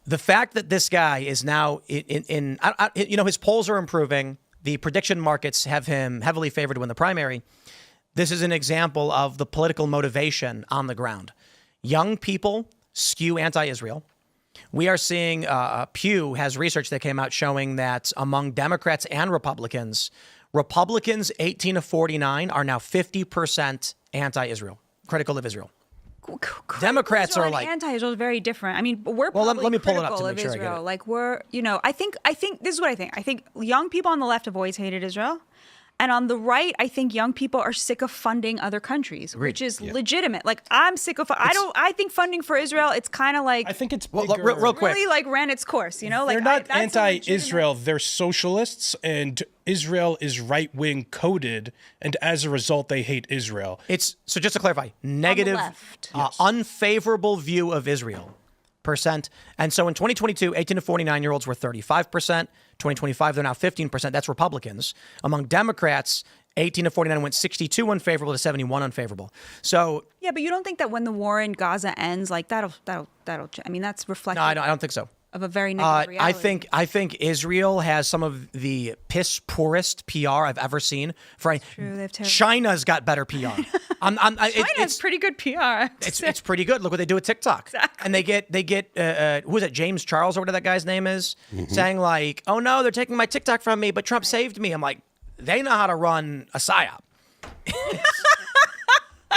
the fact that this guy is now his polls are improving. The prediction markets have him heavily favored to win the primary. This is an example of the political motivation on the ground. Young people skew anti-Israel. We are seeing Pew has research that came out showing that among Democrats and Republicans 18 to 49 are now 50% anti-Israel, critical of Israel. Democrats are like anti-Israel is very different. I mean, we're well. Let me pull it up to of make sure Israel. I get it. Like I think this is what I think. I think young people on the left have always hated Israel, and on the right, I think young people are sick of funding other countries, which is legitimate. Like I'm sick of. I think funding for Israel. It's kind of like I think it's real quick. Really like ran its course. You know, like they're not anti-Israel. They're socialists, and Israel is right-wing coded, and as a result, they hate Israel. So just to clarify, negative, unfavorable view of Israel percent. And so in 2022, 18 to 49-year-olds were 35%. 2025, they're now 15%. That's Republicans. Among Democrats, 18 to 49 went 62 unfavorable to 71 unfavorable. So yeah, but you don't think that when the war in Gaza ends, like that'll I mean, that's reflective. No, I don't think so. Of a very negative reality. I think Israel has some of the piss poorest PR I've ever seen. China's got better PR. China's pretty good PR. It's pretty good. Look what they do with TikTok. Exactly. And they get who is it? James Charles or whatever that guy's name is, saying like, "Oh no, they're taking my TikTok from me, but Trump saved me." I'm like, they know how to run a psyop.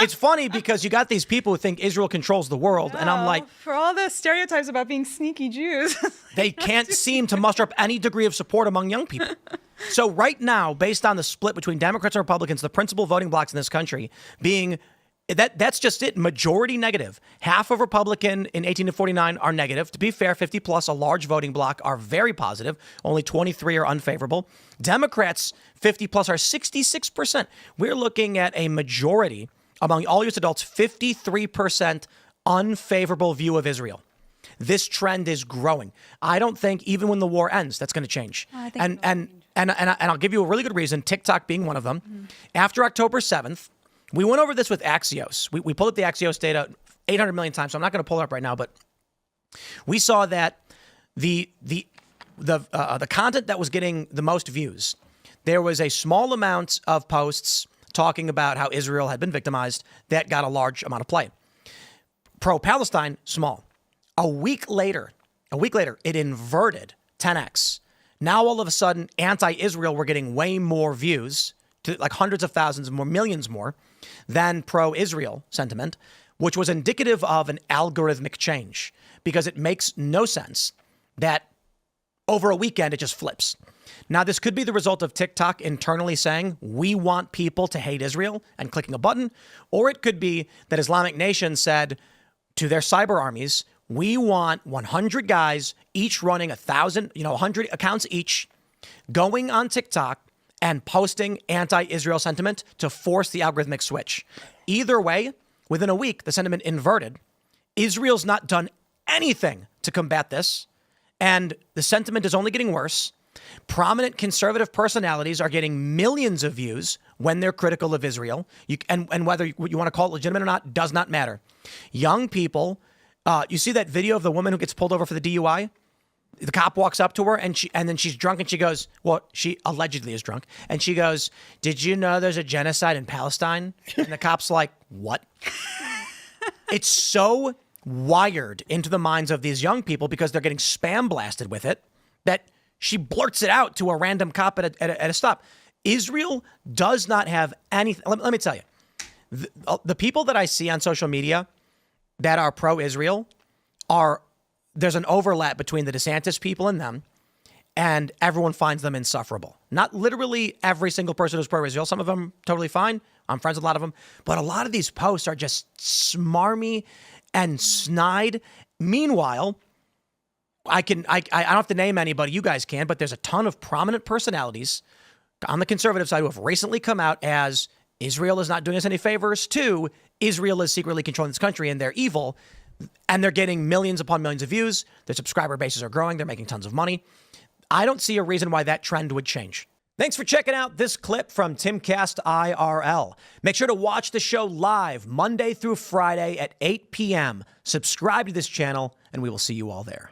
It's funny because you got these people who think Israel controls the world, and I'm like, for all the stereotypes about being sneaky Jews, they can't seem to muster up any degree of support among young people. So right now, based on the split between Democrats and Republicans, the principal voting blocks in this country being that's just it. Majority negative. Half of Republican in 18 to 49 are negative. To be fair, 50 plus, a large voting block, are very positive. Only 23 are unfavorable. Democrats, 50 plus, are 66%. We're looking at a majority among all U.S. adults, 53% unfavorable view of Israel. This trend is growing. I don't think even when the war ends, that's going to change. And I'll give you a really good reason, TikTok being one of them. Mm-hmm. After October 7th, we went over this with Axios. We pulled up the Axios data 800 million times, so I'm not going to pull it up right now, but we saw that the content that was getting the most views, there was a small amount of posts talking about how Israel had been victimized that got a large amount of play. Pro-Palestine, small. A week later, it inverted 10x. Now, all of a sudden, anti-Israel were getting way more views, to like hundreds of thousands more, millions more, than pro-Israel sentiment, which was indicative of an algorithmic change, because it makes no sense that over a weekend it just flips. Now, this could be the result of TikTok internally saying, we want people to hate Israel, and clicking a button, or it could be that Islamic Nation said to their cyber armies, we want 100 guys, each running 100 accounts each, going on TikTok and posting anti-Israel sentiment to force the algorithmic switch. Either way, within a week, the sentiment inverted. Israel's not done anything to combat this, and the sentiment is only getting worse. Prominent conservative personalities are getting millions of views when they're critical of Israel. And whether you want to call it legitimate or not does not matter. Young people, you see that video of the woman who gets pulled over for the DUI? The cop walks up to her and then she's drunk and she goes, well, she allegedly is drunk. And she goes, did you know there's a genocide in Palestine? And the cop's like, what? It's so wired into the minds of these young people because they're getting spam blasted with it that she blurts it out to a random cop at a stop. Israel does not have anything. Let me tell you, the people that I see on social media that are pro-Israel there's an overlap between the DeSantis people and them, and everyone finds them insufferable. Not literally every single person who's pro-Israel. Some of them totally fine. I'm friends with a lot of them. But a lot of these posts are just smarmy and snide. Meanwhile, I don't have to name anybody, you guys can, but there's a ton of prominent personalities on the conservative side who have recently come out as Israel is not doing us any favors, to Israel is secretly controlling this country and they're evil, and they're getting millions upon millions of views. Their subscriber bases are growing. They're making tons of money. I don't see a reason why that trend would change. Thanks for checking out this clip from Timcast IRL. Make sure to watch the show live Monday through Friday at 8 p.m. Subscribe to this channel, and we will see you all there.